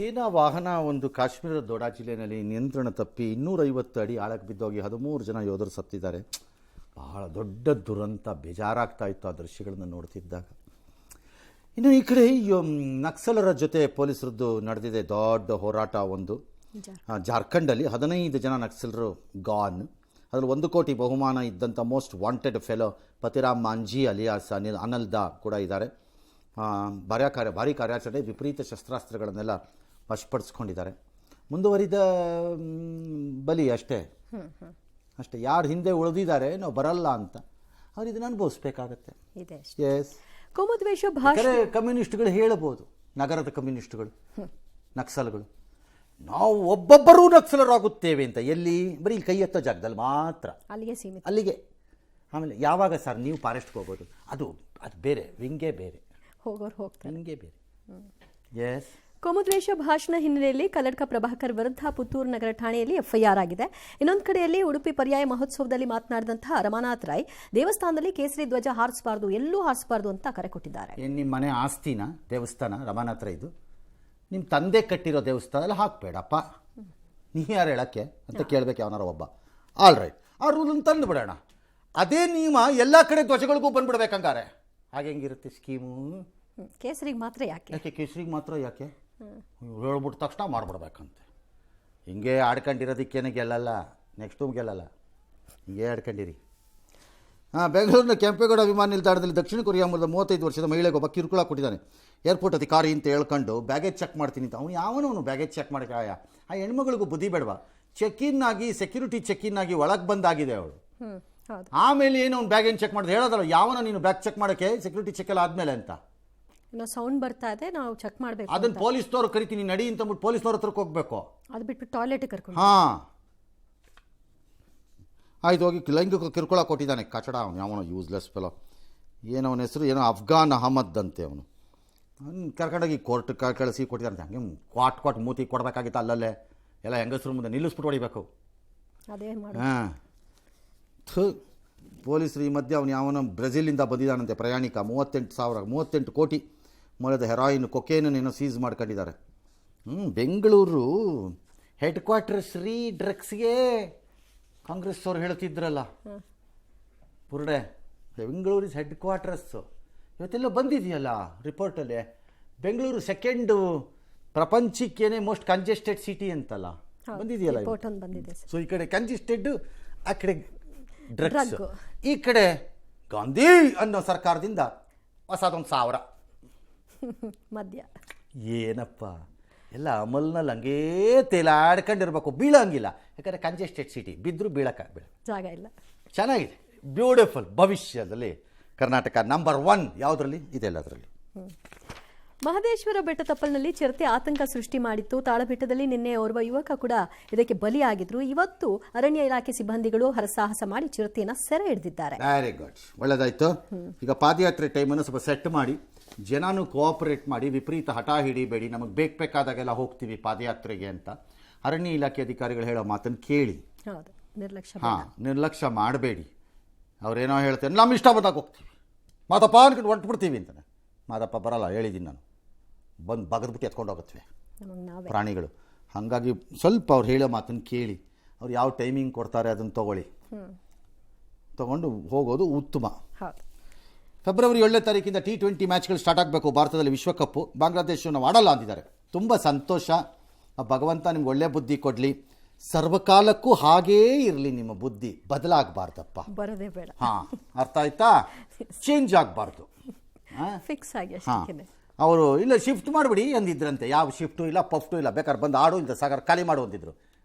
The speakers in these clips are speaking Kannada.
ಸೇನಾ ವಾಹನ ಒಂದು ಕಾಶ್ಮೀರದ ದೊಡಾ ಜಿಲ್ಲೆಯಲ್ಲಿ ನಿಯಂತ್ರಣ ತಪ್ಪಿ 250 ಅಡಿ ಆಳಕ್ಕೆ ಬಿದ್ದೋಗಿ 13 ಜನ ಯೋಧರು ಸತ್ತಿದ್ದಾರೆ. ಬಹಳ ದೊಡ್ಡ ದುರಂತ, ಬೇಜಾರಾಗ್ತಾ ಇತ್ತು ಆ ದೃಶ್ಯಗಳನ್ನು ನೋಡ್ತಿದ್ದಾಗ. ಇನ್ನು ಈ ಕಡೆ ನಕ್ಸಲರ ಜೊತೆ ಪೊಲೀಸರದ್ದು ನಡೆದಿದೆ ದೊಡ್ಡ ಹೋರಾಟ. ಒಂದು ಜಾರ್ಖಂಡಲ್ಲಿ 15 ಜನ ನಕ್ಸಲರು ಗಾನ್. ಅದರಲ್ಲಿ 1 ಕೋಟಿ ಬಹುಮಾನ ಇದ್ದಂಥ most wanted fellow Patiram Manjhi alias Analda ಕೂಡ ಇದ್ದಾರೆ. ಭಾರೀ ಕಾರ್ಯಾಚರಣೆ, ವಿಪರೀತ ಶಸ್ತ್ರಾಸ್ತ್ರಗಳನ್ನೆಲ್ಲ ವಶಪಡಿಸ್ಕೊಂಡಿದ್ದಾರೆ. ಮುಂದುವರಿದ ಬಲಿ ಅಷ್ಟೇ. ಯಾರು ಹಿಂದೆ ಉಳಿದಿದ್ದಾರೆ ನಾವು ಬರಲ್ಲ ಅಂತ ಅವ್ರು ಇದನ್ನು ಅನುಭವಿಸ್ಬೇಕಾಗತ್ತೆ. ಎಸ್, ಕಮ್ಯುನಿಸ್ಟ್ಗಳು ಹೇಳ್ಬೋದು, ನಗರದ ಕಮ್ಯುನಿಸ್ಟ್ಗಳು, ನಕ್ಸಲ್ಗಳು, ನಾವು ಒಬ್ಬೊಬ್ಬರೂ ನಕ್ಸಲರಾಗುತ್ತೇವೆ ಅಂತ. ಎಲ್ಲಿ? ಬರೀ ಕೈ ಎತ್ತೋ ಜಾಗದಲ್ಲಿ ಮಾತ್ರ, ಅಲ್ಲಿಗೆ. ಆಮೇಲೆ ಯಾವಾಗ ಸರ್ ನೀವು ಫಾರೆಸ್ಟ್ಗೆ ಹೋಗೋದು? ಅದು ಬೇರೆ, ವಿಂಗೇ ಬೇರೆ, ಹಿಂಗೆ ಬೇರೆ. ಎಸ್. ಕೋಮುದ್ವೇಷ ಭಾಷಣ ಹಿನ್ನೆಲೆಯಲ್ಲಿ ಕಲ್ಲಡ್ಕ ಪ್ರಭಾಕರ್ ವಿರುದ್ಧ ಪುತ್ತೂರು ನಗರ ಠಾಣೆಯಲ್ಲಿ ಎಫ್ಐಆರ್ ಆಗಿದೆ. ಇನ್ನೊಂದು ಕಡೆಯಲ್ಲಿ ಉಡುಪಿ ಪರ್ಯಾಯ ಮಹೋತ್ಸವದಲ್ಲಿ ಮಾತನಾಡಿದಂತಹ ರಮಾನಾಥ್ ರೈ ದೇವಸ್ಥಾನದಲ್ಲಿ ಕೇಸರಿ ಧ್ವಜ ಹಾರಿಸಬಾರ್ದು, ಎಲ್ಲೂ ಹಾರಿಸಬಾರ್ದು ಅಂತ ಕರೆ ಕೊಟ್ಟಿದ್ದಾರೆ. ನಿಮ್ಮ ಮನೆ ಆಸ್ತಿನ ದೇವಸ್ಥಾನ ರಮಾನಾಥ್ ರೈದು? ನಿಮ್ಮ ತಂದೆ ಕಟ್ಟಿರೋ ದೇವಸ್ಥಾನದಲ್ಲಿ ಹಾಕಬೇಡಪ್ಪ, ನೀ ಯಾರು ಹೇಳಕ್ಕೆ ಅಂತ ಕೇಳಬೇಕು ಯಾವನಾರ ಒಬ್ಬ. ಆಲ್ ರೈಟ್, ಆ ರೂಲನ್ನು ತಂದು ಬಿಡೋಣ. ಅದೇ ನಿಯಮ ಎಲ್ಲ ಕಡೆ ಧ್ವಜಗಳಿಗೂ ಬಂದ್ಬಿಡ್ಬೇಕಂಗಾರೆ ಹಾಗೆ ಹೆಂಗಿರುತ್ತೆ ಸ್ಕೀಮು? ಕೇಸರಿಗೆ ಮಾತ್ರ ಯಾಕೆ? ಕೇಸರಿಗೆ ಮಾತ್ರ ಯಾಕೆ ಹೇಳ್ಬಿಟ್ಟ ತಕ್ಷಣ ಮಾಡಿಬಿಡ್ಬೇಕಂತೆ. ಹಿಂಗೆ ಆಡ್ಕೊಂಡಿರೋದಕ್ಕೇನೆ ಗೆಲ್ಲಲ್ಲ, ನೆಕ್ಸ್ಟು ಗೆಲ್ಲಲ್ಲ, ಹಿಂಗೆ ಆಡ್ಕೊಂಡಿರಿ. ಬೆಂಗಳೂರಿನ ಕೆಂಪೇಗೌಡ ವಿಮಾನ ನಿಲ್ದಾಣದಲ್ಲಿ ದಕ್ಷಿಣ ಕೊರಿಯಾ ಮೂಲದ 35 ವರ್ಷದ ಮಹಿಳೆಗೊಬ್ಬ ಕಿರುಕುಳ ಕೊಟ್ಟಿದ್ದಾನೆ. ಏರ್ಪೋರ್ಟ್ ಅಧಿಕಾರಿ ಅಂತ ಹೇಳ್ಕೊಂಡು ಬ್ಯಾಗೇಜ್ ಚೆಕ್ ಮಾಡ್ತೀನಿ ಅಂತ ಅವನು ಬ್ಯಾಗೇಜ್ ಚೆಕ್ ಮಾಡೋಕ್ಕೆ ಆ ಹೆಣ್ಮಗಳಿಗೂ ಬುದ್ಧಿ ಬೇಡವಾ? ಚೆಕ್-ಇನ್ ಆಗಿ, ಸೆಕ್ಯೂರಿಟಿ ಚೆಕ್-ಇನ್ ಆಗಿ ಒಳಗೆ ಬಂದಾಗಿದೆ ಅವಳು. ಆಮೇಲೆ ಏನು ಅವ್ನು ಬ್ಯಾಗ್ ಏನು ಚೆಕ್ ಮಾಡಿದ್ರೆ ಹೇಳೋದಲ್ಲ, ಯಾವನ ನೀನು ಬ್ಯಾಗ್ ಚೆಕ್ ಮಾಡೋಕ್ಕೆ ಸೆಕ್ಯೂರಿಟಿ ಚೆಕ್ ಎಲ್ಲ ಆದಮೇಲೆ ಅಂತ ಸೌಂಡ್ ಬರ್ತಾ ಇದೆ, ನಾವು ಚೆಕ್ ಮಾಡಬೇಕು. ಅದನ್ನು ಪೊಲೀಸ್ನವ್ರು ಕರಿತೀನಿ ನಡಿ ಅಂತ ಅಂದ್ಬಿಟ್ಟು ಪೊಲೀಸ್ನವ್ರ ಹತ್ರಕ್ಕೆ ಹೋಗ್ಬೇಕು. ಅದು ಬಿಟ್ಬಿಟ್ಟು ಟಾಯ್ಲೆಟ್ ಕರ್ಕೊಂಡು. ಆಯ್ತು, ಹೋಗಿ ಲೈಂಗಿಕ ಕಿರುಕುಳ ಕೊಟ್ಟಿದ್ದಾನೆ ಕಚಡ ಅವನು, ಯಾವನೋ ಯೂಸ್ಲೆಸ್ ಫೆಲೋ. ಏನೋ ಅವನ ಹೆಸರು ಏನೋ ಅಫ್ಘಾನ್ ಅಹಮದ್ ಅಂತೆ. ಅವನು ಕರ್ಕೊಂಡೋಗಿ ಕೋರ್ಟ್ ಕಳಿಸಿ ಕೊಟ್ಟಿದ್ದಾನೆ. ಹಂಗೆ ಕ್ವಾಟ್ ಮೂತಿ ಕೊಡಬೇಕಾಗಿತ್ತು, ಅಲ್ಲಲ್ಲೇ ಎಲ್ಲ ಹೆಂಗಸ್ರು ಮುಂದೆ ನಿಲ್ಲಿಸ್ಬಿಟ್ಟು ಹೊಡಿಬೇಕು. ಪೊಲೀಸರು ಈ ಮಧ್ಯೆ ಅವನು ಯಾವನ ಬ್ರೆಜಿಲಿಂದ ಬಂದಿದ್ದಾನಂತೆ ಪ್ರಯಾಣಿಕ. 38 ಕೋಟಿ ಮೌಲ್ಯದ ಹೆರಾಯಿನ್, ಕೊಕೇನನ್ನೇನೋ ಸೀಸ್ ಮಾಡ್ಕೊಂಡಿದ್ದಾರೆ. ಬೆಂಗಳೂರು ಹೆಡ್ ಕ್ವಾರ್ಟರ್ಸ್ ರೀ ಡ್ರಗ್ಸ್ಗೆ. ಕಾಂಗ್ರೆಸ್ ಅವ್ರು ಹೇಳ್ತಿದ್ರಲ್ಲ ಬುರ್ಡೆ, ಬೆಂಗಳೂರು ಇಸ್ ಹೆಡ್ ಕ್ವಾರ್ಟರ್ಸು. ಇವತ್ತೆಲ್ಲ ಬಂದಿದೆಯಲ್ಲ ರಿಪೋರ್ಟಲ್ಲಿ, ಬೆಂಗಳೂರು ಸೆಕೆಂಡು ಪ್ರಪಂಚಕ್ಕೇನೆ ಮೋಸ್ಟ್ ಕಂಜೆಸ್ಟೆಡ್ ಸಿಟಿ ಅಂತಲ್ಲ ಬಂದಿದೆಯಲ್ಲ. ಸೊ ಈ ಕಡೆ ಕಂಜೆಸ್ಟೆಡ್, ಆ ಕಡೆ ಡ್ರಗ್ಸ್, ಈ ಕಡೆ ಗಾಂಧಿ ಅನ್ನೋ ಸರ್ಕಾರದಿಂದ ಹೊಸದೊಂದು 1000 ಮದ್ಯ. ಏನಪ್ಪ ಎಲ್ಲ ಅಮಲ್ನಲ್ಲಿ ಹಂಗೇ ತೇಲಾಡ್ಕೊಂಡಿರ್ಬೇಕು, ಬೀಳಂಗಿಲ್ಲ. ಯಾಕಂದರೆ ಕಂಜೆಸ್ಟೆಡ್ ಸಿಟಿ, ಬಿದ್ದರೂ ಜಾಗ ಇಲ್ಲ. ಚೆನ್ನಾಗಿದೆ, ಬ್ಯೂಟಿಫುಲ್. ಭವಿಷ್ಯದಲ್ಲಿ ಕರ್ನಾಟಕ ನಂಬರ್ 1 ಯಾವುದರಲ್ಲಿ ಇದೆಲ್ಲದರಲ್ಲಿ. ಮಹದೇಶ್ವರ ಬೆಟ್ಟ ತಪ್ಪಲಿನಲ್ಲಿ ಚಿರತೆ ಆತಂಕ ಸೃಷ್ಟಿ ಮಾಡಿತ್ತು. ತಾಳಬೆಟ್ಟದಲ್ಲಿ ನಿನ್ನೆ ಓರ್ವ ಯುವಕ ಕೂಡ ಇದಕ್ಕೆ ಬಲಿಯಾಗಿದ್ರು. ಇವತ್ತು ಅರಣ್ಯ ಇಲಾಖೆ ಸಿಬ್ಬಂದಿಗಳು ಹರಸಾಹಸ ಮಾಡಿ ಚಿರತೆಯನ್ನು ಸೆರೆ ಹಿಡಿದಿದ್ದಾರೆ. ವೆರಿ ಗುಡ್, ಒಳ್ಳೆದಾಯ್ತು. ಈಗ ಪಾದಯಾತ್ರೆ ಟೈಮನ್ನು ಸ್ವಲ್ಪ ಸೆಟ್ ಮಾಡಿ, ಜನನೂ ಕೋಆಪರೇಟ್ ಮಾಡಿ, ವಿಪರೀತ ಹಠ ಹಿಡಿಬೇಡಿ, ನಮಗೆ ಬೇಕಾದಾಗೆಲ್ಲ ಹೋಗ್ತೀವಿ ಪಾದಯಾತ್ರೆಗೆ ಅಂತ ಅರಣ್ಯ ಇಲಾಖೆ ಅಧಿಕಾರಿಗಳು ಹೇಳೋ ಮಾತನ್ನು ಕೇಳಿ. ನಿರ್ಲಕ್ಷ್ಯ ಮಾಡಬೇಡಿ. ಅವ್ರೇನೋ ಹೇಳ್ತಾರೆ, ನಮ್ಮ ಇಷ್ಟ ಬಂದಾಗ ಹೋಗ್ತೀವಿ, ಮಾತಪ್ಪ ಅನ್ಕೊಂಡು ಹೊರಟ್ಬಿಡ್ತೀವಿ ಅಂತಾನೆ. ಮಾದಪ್ಪ ಬರಲ್ಲ, ಹೇಳಿದ್ದೀನಿ ನಾನು, ಬಂದು ಬಗದ್ಬಿಟ್ಟು ಎತ್ಕೊಂಡು ಹೋಗುತ್ತವೆ ಪ್ರಾಣಿಗಳು. ಹಾಗಾಗಿ ಸ್ವಲ್ಪ ಅವ್ರು ಹೇಳೋ ಮಾತನ್ನು ಕೇಳಿ, ಅವ್ರು ಯಾವ ಟೈಮಿಂಗ್ ಕೊಡ್ತಾರೆ ಅದನ್ನು ತಗೊಂಡು ಹೋಗೋದು ಉತ್ತಮ. ಫೆಬ್ರವರಿ 7ನೇ ತಾರೀಕಿಂದ T20 ಮ್ಯಾಚ್ಗಳು ಸ್ಟಾರ್ಟ್ ಆಗಬೇಕು ಭಾರತದಲ್ಲಿ. ವಿಶ್ವಕಪ್ಪು ಬಾಂಗ್ಲಾದೇಶ ನಾವು ಆಡಲ್ಲ ಅಂದಿದ್ದಾರೆ. ತುಂಬ ಸಂತೋಷ. ಭಗವಂತ ನಿಮ್ಗೆ ಒಳ್ಳೆ ಬುದ್ಧಿ ಕೊಡಲಿ. ಸರ್ವಕಾಲಕ್ಕೂ ಹಾಗೇ ಇರಲಿ, ನಿಮ್ಮ ಬುದ್ಧಿ ಬದಲಾಗಬಾರ್ದಪ್ಪ. ಬರೋದೇ ಬೇಡ. ಅರ್ಥ ಆಯ್ತಾ? ಚೇಂಜ್ ಆಗಬಾರ್ದು. ಫಿಕ್ಸ್ ಆಗಿ ಅವರು ಇಲ್ಲ ಶಿಫ್ಟ್ ಮಾಡಿಬಿಡಿ ಅಂದಿದ್ರಂತೆ. ಯಾವ ಶಿಫ್ಟು ಇಲ್ಲ, ಪಫ್ಟು ಇಲ್ಲ, ಬೇಕಾದ್ರೆ ಬಂದು ಆಡು ಇಂಥ ಸಾಗರ ಖಾಲಿ ಮಾಡು ಅಂದಿದ್ರು.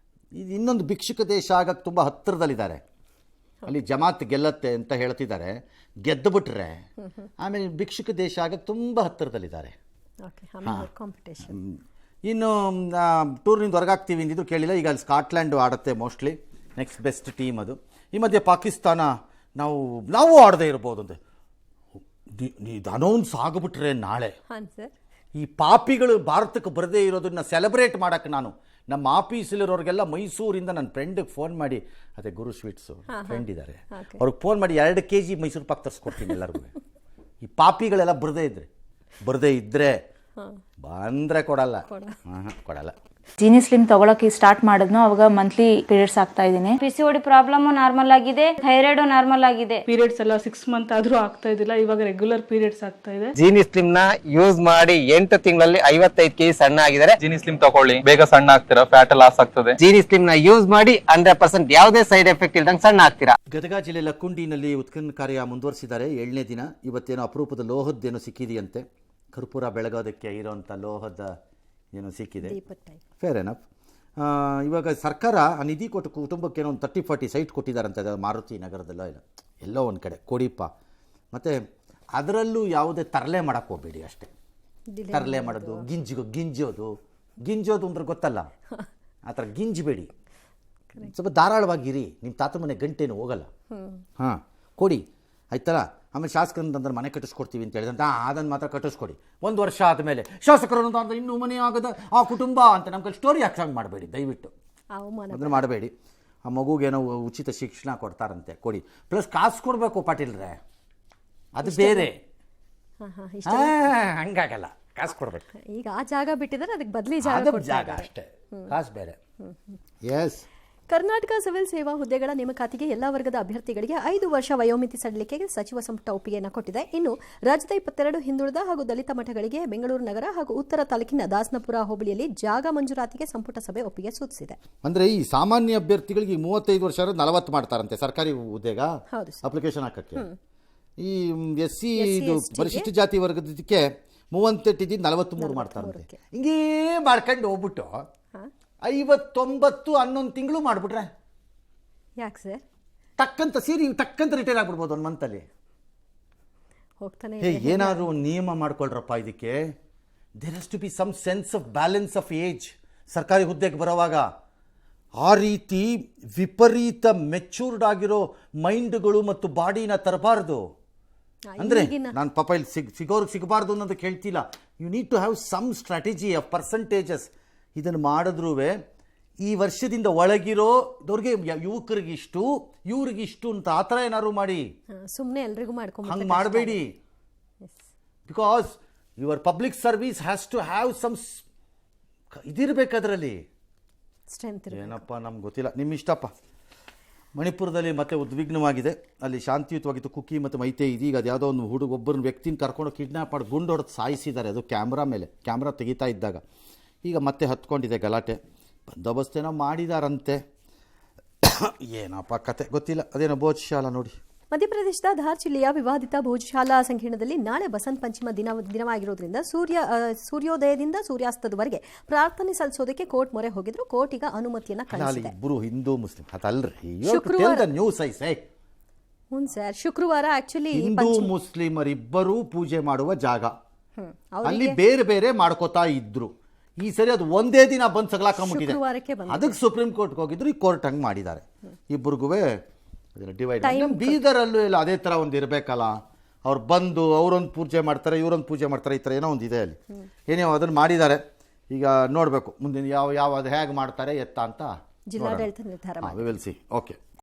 ಇದು ಇನ್ನೊಂದು ಭಿಕ್ಷುಕ ದೇಶ ಆಗಕ್ಕೆ ತುಂಬ ಹತ್ತಿರದಲ್ಲಿದ್ದಾರೆ. ಅಲ್ಲಿ ಜಮಾತ್ ಗೆಲ್ಲತ್ತೆ ಅಂತ ಹೇಳ್ತಿದ್ದಾರೆ. ಗೆದ್ದು ಬಿಟ್ರೆ ಆಮೇಲೆ ಭಿಕ್ಷುಕ ದೇಶ ಆಗಕ್ಕೆ ತುಂಬ ಹತ್ತಿರದಲ್ಲಿದ್ದಾರೆ. ಇನ್ನು ಟೂರ್ನಿಂದ ಹೊರಗಾಗ್ತೀವಿ ಅಂದಿದ್ರು, ಕೇಳಿಲ್ಲ. ಈಗ ಅಲ್ಲಿ ಸ್ಕಾಟ್ಲ್ಯಾಂಡ್ ಆಡುತ್ತೆ ಮೋಸ್ಟ್ಲಿ, ನೆಕ್ಸ್ಟ್ ಬೆಸ್ಟ್ ಟೀಮ್ ಅದು. ಈ ಮಧ್ಯೆ ಪಾಕಿಸ್ತಾನ ನಾವು ಆಡದೇ ಇರ್ಬೋದು ಅಂತ ಇದು ಅನೌನ್ಸ್ ಆಗಿಬಿಟ್ರೆ ನಾಳೆ ಈ ಪಾಪಿಗಳು ಭಾರತಕ್ಕೆ ಬರದೇ ಇರೋದನ್ನ ಸೆಲೆಬ್ರೇಟ್ ಮಾಡೋಕ್ಕೆ ನಾನು ನಮ್ಮ ಆಫೀಸಲ್ಲಿರೋರಿಗೆಲ್ಲ ಮೈಸೂರಿಂದ ನನ್ನ ಫ್ರೆಂಡಿಗೆ ಫೋನ್ ಮಾಡಿ, ಅದೇ ಗುರು ಸ್ವೀಟ್ಸು ಫ್ರೆಂಡ್ ಇದ್ದಾರೆ, ಅವ್ರಿಗೆ ಫೋನ್ ಮಾಡಿ 2 kg ಮೈಸೂರು ಪಾಕ್ ತರಿಸ್ಕೊಡ್ತೀನಿ ಎಲ್ಲರಿಗೂ. ಈ ಪಾಪಿಗಳೆಲ್ಲ ಬರದೇ ಇದ್ದರೆ ಬಂದರೆ ಕೊಡಲ್ಲ, ಕೊಡಲ್ಲ. ಜೀನಿ ಸ್ಲಿಮ್ ತಗೊಳಕ್ಕೆ ಸ್ಟಾರ್ಟ್ ಮಾಡಿದ್ನೋ ಅವಾಗ ಮಂತ್ಲಿ ಪೀರಿಯಡ್ಸ್ ಆಗ್ತಾ ಇದ್ದೀನಿ. PCOD ಪ್ರಾಬ್ಲಮ್ ನಾರ್ಮಲ್ ಆಗಿದೆ, ಥೈರಾಯ್ಡ್ ನಾರ್ಮಲ್ ಆಗಿದೆ. ಪೀರಿಯಡ್ಸ್ ಎಲ್ಲ 6 ಮಂತ್ ಆದ್ರೂ ಆಗ್ತಾ ಇದ್ದಿಲ್ಲ, ಇವಾಗ ರೆಗ್ಯುಲರ್ ಪೀರಿಯಡ್ಸ್ ಆಗ್ತಾ ಇದೆ. ಜೀನಿ ಸ್ಲಿಮ್ ನ ಯೂಸ್ ಮಾಡಿ 8 ತಿಂಗಳಲ್ಲಿ 55 kg ಸಣ್ಣ ಆಗಿದ್ದಾರೆ. ಜೀನಿ ಸ್ಲಿಮ್ ತಗೊಳ್ಳಿ, ಬೇಗ ಸಣ್ಣ ಆಗ್ತೀರಾ, ಫ್ಯಾಟ್ ಲಾಸ್ ಆಗ್ತದೆ. ಜೀನಿ ಸ್ಲಿಮ್ ನ ಯೂಸ್ ಮಾಡಿ 100% ಯಾವುದೇ ಸೈಡ್ ಎಫೆಕ್ಟ್ ಇಲ್ದಂಗೆ ಸಣ್ಣ ಆಗ್ತೀರಾ. ಗದಗ ಜಿಲ್ಲೆ ಲಕ್ಕುಂಡಿನಲ್ಲಿ ಉತ್ಖನನ ಕಾರ್ಯ ಮುಂದುವರಿಸಿದ್ದಾರೆ. 7ನೇ ದಿನ. ಇವತ್ತೇನೋ ಅಪರೂಪದ ಲೋಹದ್ದೇನೋ ಸಿಕ್ಕಿದೆಯಂತೆ. ಕರ್ಪೂರ ಬೆಳಗೋದಕ್ಕೆ ಇರೋಂಥ ಲೋಹದ ಏನೋ ಸಿಕ್ಕಿದೆ. Fair enough. ಇವಾಗ ಸರ್ಕಾರ ಆ ನಿಧಿ ಕೊಟ್ಟು ಕುಟುಂಬಕ್ಕೆ ಏನೋ ಒಂದು 30-40 ಸೈಟ್ ಕೊಟ್ಟಿದ್ದಾರಂತೆ. ಮಾರುತಿ ನಗರದಲ್ಲೋ ಇಲ್ಲ ಎಲ್ಲೋ ಒಂದು ಕಡೆ ಕೊಡಿಪ್ಪ. ಮತ್ತು ಅದರಲ್ಲೂ ಯಾವುದೇ ತರಲೆ ಮಾಡೋಕ್ಕೆ ಹೋಗಬೇಡಿ ಅಷ್ಟೇ. ತರಲೆ ಮಾಡೋದು, ಗಿಂಜೋದು ಅಂದ್ರೆ ಗೊತ್ತಲ್ಲ, ಆ ಥರ ಗಿಂಜಬೇಡಿ. ಸ್ವಲ್ಪ ಧಾರಾಳವಾಗಿರಿ. ನಿಮ್ಮ ತಾತ ಮನೆ ಗಂಟೇನು ಹೋಗಲ್ಲ. ಹಾಂ, ಕೊಡಿ ಆಯ್ತಲ್ಲ. ಆಮೇಲೆ ಶಾಸಕರಂತಂದ್ರೆ ಮನೆ ಕಟ್ಟಿಸ್ಕೊಡ್ತೀವಿ ಅಂತ ಹೇಳಿದಂತ ಅದನ್ನು ಮಾತ್ರ ಕಟ್ಟಿಸ್ಕೊಡಿ. 1 ವರ್ಷ ಆದಮೇಲೆ ಶಾಸಕರು ಅಂತ ಇನ್ನೂ ಮನೆ ಆಗದ ಆ ಕುಟುಂಬ ಅಂತ ನಮ್ಮ ಕೈಲಿ ಸ್ಟೋರಿ ಹಾಕ್ಸಂಗೆ ಮಾಡಬೇಡಿ ದಯವಿಟ್ಟು. ಅದನ್ನು ಮಾಡಬೇಡಿ. ಆ ಮಗುಗೇನೋ ಉಚಿತ ಶಿಕ್ಷಣ ಕೊಡ್ತಾರಂತೆ, ಕೊಡಿ. ಪ್ಲಸ್ ಕಾಸು ಕೊಡಬೇಕು ಪಾಟೀಲ್ರೆ, ಅದು ಬೇರೆ. ಹಂಗಾಗಲ್ಲ, ಕಾಸು ಕೊಡ್ಬೇಕು. ಈಗ ಆ ಜಾಗ ಬಿಟ್ಟಿದ್ದಾರೆ, ಅದಕ್ಕೆ ಬದಲಿ ಜಾಗ ಅಷ್ಟೇ, ಕಾಸು ಬೇರೆ. ಎಸ್. ಕರ್ನಾಟಕ ಸಿವಿಲ್ ಸೇವಾ ಹುದ್ದೆಗಳ ನೇಮಕಾತಿಗೆ ಎಲ್ಲಾ ವರ್ಗದ ಅಭ್ಯರ್ಥಿಗಳಿಗೆ 5 ವರ್ಷ ವಯೋಮಿತಿ ಸಡಿಲಿಕೆಗೆ ಸಚಿವ ಸಂಪುಟ ಒಪ್ಪಿಗೆಯನ್ನು ಕೊಟ್ಟಿದೆ. ಇನ್ನು ರಾಜ್ಯದ 22 ಹಿಂದುಳಿದ ಹಾಗೂ ದಲಿತ ಮಠಗಳಿಗೆ ಬೆಂಗಳೂರು ನಗರ ಹಾಗೂ ಉತ್ತರ ತಾಲೂಕಿನ ದಾಸನಪುರ ಹೋಬಳಿಯಲ್ಲಿ ಜಾಗ ಮಂಜೂರಾತಿಗೆ ಸಂಪುಟ ಸಭೆ ಒಪ್ಪಿಗೆ ಸೂಚಿಸಿದೆ. ಅಂದ್ರೆ ಈ ಸಾಮಾನ್ಯ ಅಭ್ಯರ್ಥಿಗಳಿಗೆ 35 ವರ್ಷ 40 ಮಾಡ್ತಾರಂತೆ ಸರ್ಕಾರಿ ಹುದ್ದೆಗ ಅಪ್ಲಿಕೇಶನ್ ಹಾಕಕ್ಕೆ. ಈ SC ಇದು ಪರಿಶಿಷ್ಟ ಜಾತಿ ವರ್ಗದಕ್ಕೆ 38 43 ಮಾಡ್ತಾರಂತೆ. ಹಿಂಗೇ ಮಾಡ್ಕೊಂಡು ಹೋಗ್ಬಿಟ್ಟು 59 11 ತಿಂಗಳು ಮಾಡಿಬಿಟ್ರೆ ಯಾಕೆ ಸರ್? ಟಕ್ಕಂತ ರಿಟೈರ್ ಆಗ್ಬಿಡ್ಬೋದು 1 ಮಂತಲ್ಲಿ. ಹೋಗ್ತಾನೆ ಏನಾದ್ರು ಒಂದು ನಿಯಮ ಮಾಡ್ಕೊಳ್ರಪ್ಪ ಇದಕ್ಕೆ. There has to be some sense of balance of age. ಸರ್ಕಾರಿ ಹುದ್ದೆಗೆ ಬರೋವಾಗ ಆ ರೀತಿ ವಿಪರೀತ ಮೆಚೂರ್ಡ್ ಆಗಿರೋ ಮೈಂಡ್ಗಳು ಮತ್ತು ಬಾಡಿನ ತರಬಾರ್ದು. ಅಂದರೆ ನಾನು ಪಾಪ ಇಲ್ಲಿ ಸಿಗೋರ್ಗೆ ಸಿಗಬಾರ್ದು ಅನ್ನೋದು ಕೇಳ್ತಿಲ್ಲ. You need to have some strategy of percentages. ಇದನ್ನು ಮಾಡಿದ್ರೂ ಈ ವರ್ಷದಿಂದ ಒಳಗಿರೋದವ್ರಿಗೆ ಯುವಕರಿಗಿಷ್ಟು ಇವ್ರಿಗಿಷ್ಟು ಅಂತ ಆ ಥರ ಏನಾದ್ರು ಮಾಡಿ. ಸುಮ್ಮನೆ ಎಲ್ರಿಗೂ ಹಂಗೆ ಮಾಡಬೇಡಿ. Because your public service has to have some ಇದಿರಬೇಕು ಅದರಲ್ಲಿ. ಏನಪ್ಪ ನಮ್ಗೆ ಗೊತ್ತಿಲ್ಲ, ನಿಮ್ಮ ಇಷ್ಟಪ್ಪ. ಮಣಿಪುರದಲ್ಲಿ ಮತ್ತೆ ಉದ್ವಿಗ್ನವಾಗಿದೆ. ಅಲ್ಲಿ ಶಾಂತಿಯುತವಾಗಿತ್ತು ಕುಕ್ಕಿ ಮತ್ತು ಮೈತೆ. ಇದೀಗ ಅದು ಯಾವುದೋ ಒಂದು ಒಬ್ಬರನ್ನ ವ್ಯಕ್ತಿನ ಕರ್ಕೊಂಡು ಕಿಡ್ನಾಪ್ ಮಾಡಿ ಗುಂಡು ಹೊಡೆದು ಸಾಯಿಸಿದ್ದಾರೆ. ಅದು ಕ್ಯಾಮ್ರಾ ತೆಗಿತಾ ಇದ್ದಾಗ. ಈಗ ಮತ್ತೆ ಹತ್ಕೊಂಡಿದೆ ಗಲಾಟೆ. ಬಂದೋಬಸ್ತೇನೋ ಮಾಡಿದಾರಂತೆ, ಏನಪ್ಪ ಕತೆ ಗೊತ್ತಿಲ್ಲ. ಅದೇನೋ ಭೋಜಶಾಲಾ ನೋಡಿ. ಮಧ್ಯಪ್ರದೇಶದ ಧಾರ್ ಜಿಲ್ಲೆಯ ವಿವಾದಿತ ಭೋಜಶಾಲಾ ಸಂಕೀರ್ಣದಲ್ಲಿ ನಾಳೆ ಬಸಂತ ಪಂಚಮ ದಿನವಾಗಿರೋದ್ರಿಂದ ಸೂರ್ಯೋದಯದಿಂದ ಸೂರ್ಯಾಸ್ತದವರೆಗೆ ಪ್ರಾರ್ಥನೆ ಸಲ್ಲಿಸೋದಕ್ಕೆ ಕೋರ್ಟ್ ಮೊರೆ ಹೋಗಿದ್ರು. ಕೋರ್ಟ್ ಈಗ ಅನುಮತಿಯನ್ನ ಕಳಿಸಿದೆ. ಇಬ್ಬರು ಹಿಂದೂ ಮುಸ್ಲಿಂ ಅದಲ್ರಿ. ಶುಕ್ರವಾರ ಆಕ್ಚುಲಿ ಹಿಂದೂ ಮುಸ್ಲಿಮರಿಬ್ಬರೂ ಪೂಜೆ ಮಾಡುವ ಜಾಗ. ಅಲ್ಲಿ ಬೇರೆ ಬೇರೆ ಮಾಡ್ಕೋತಾ ಇದ್ರು. ಈ ಸರಿ ಅದು ಒಂದೇ ದಿನ ಬಂದು ಸಗಲಾಕೊಂಡ್ಬಿಟ್ಟಿದೆ. ಅದಕ್ಕೆ ಸುಪ್ರೀಂ ಕೋರ್ಟ್ಗೆ ಹೋಗಿದ್ರು. ಈ ಕೋರ್ಟ್ ಹಂಗೆ ಮಾಡಿದ್ದಾರೆ. ಇಬ್ಬರಿಗೂ ಡಿವೈಡ್. ಬೀದರಲ್ಲೂ ಇಲ್ಲ ಅದೇ ಥರ ಒಂದು ಇರಬೇಕಲ್ಲ. ಅವ್ರು ಬಂದು ಅವರೊಂದು ಪೂಜೆ ಮಾಡ್ತಾರೆ, ಇವರೊಂದು ಪೂಜೆ ಮಾಡ್ತಾರೆ. ಈ ಥರ ಏನೋ ಒಂದು ಇದೆ ಅಲ್ಲಿ. ಏನೇ ಅದನ್ನು ಮಾಡಿದ್ದಾರೆ. ಈಗ ನೋಡಬೇಕು ಮುಂದಿನ ಯಾವ ಅದು ಹೇಗೆ ಮಾಡ್ತಾರೆ ಎತ್ತ ಅಂತ. ಜಿಲ್ಲಾಡಳಿತ ನಿರ್ಧಾರ. We will see. ಓಕೆ.